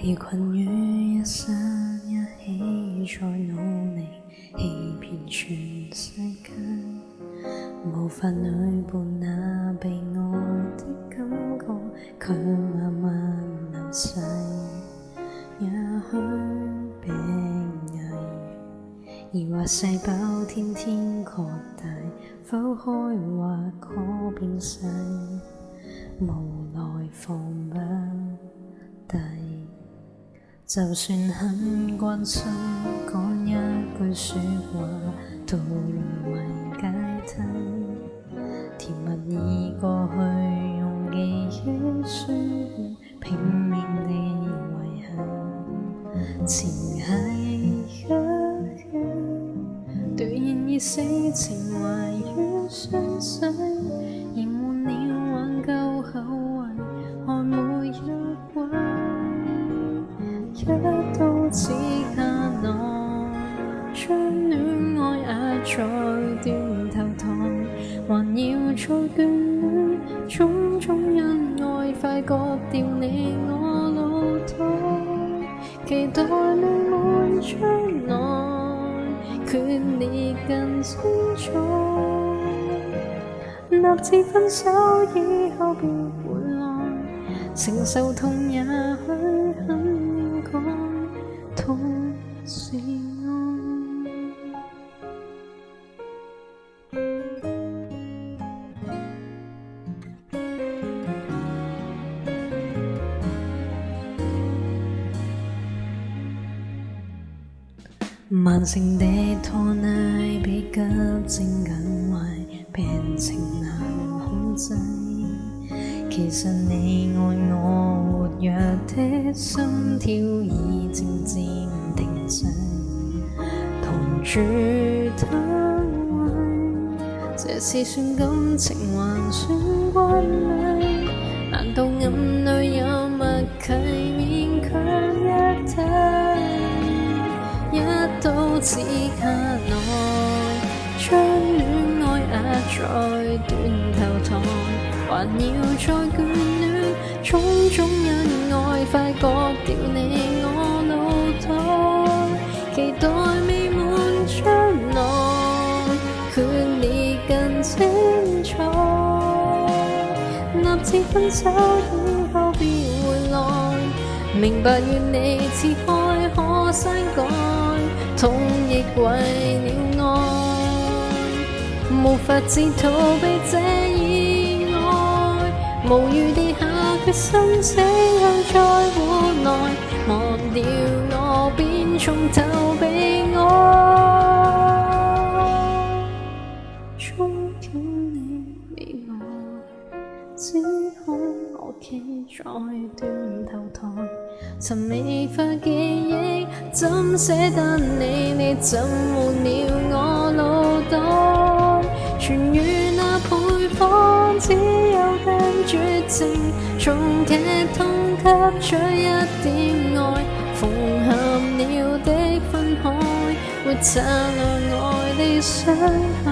被困於一生一起再努力，欺騙全世界，無法女伴那被愛的感覺，卻慢慢流逝。也許病危，疑惑細胞天天擴大，剖開或可變細，無奈放不低。就算很關心，講一句說話都淪為階梯。甜蜜已過去，用記憶書拼命地維繫。前係一起，突然以死情懷於相洗，延緩了挽救後遺，看每一位。一刀刺下來，將戀愛壓在斷頭台，還要再眷戀，種種恩愛快割掉你我腦袋，期待未滿將來，決裂更清楚。立志分手以後別回來，承受痛也許很痛是愛。慢性的拖奶比急症更壞，病情難控制。其實你愛我，活躍的心跳已漸漸停滯，同住單位，這是算感情還算關係？難道暗裏有默契勉強一體？一刀刺下來，將戀愛壓在斷頭台，還要再眷戀，種種恩愛快割掉你我腦袋，期待未滿將來，決裂更清楚。立志分手以後別回來，明白願你切開可刪改，痛亦為了愛，無法自逃避這意外，無餘地下決心死去再活來，忘掉我便從頭被愛，憧憬你未來，只可我企在斷頭台，尋未發記憶，怎捨得你？你怎沒了我腦袋？痊癒那配方只有更絕情，從劇痛吸取一點愛，縫合了的分開，會擦亮愛的傷口。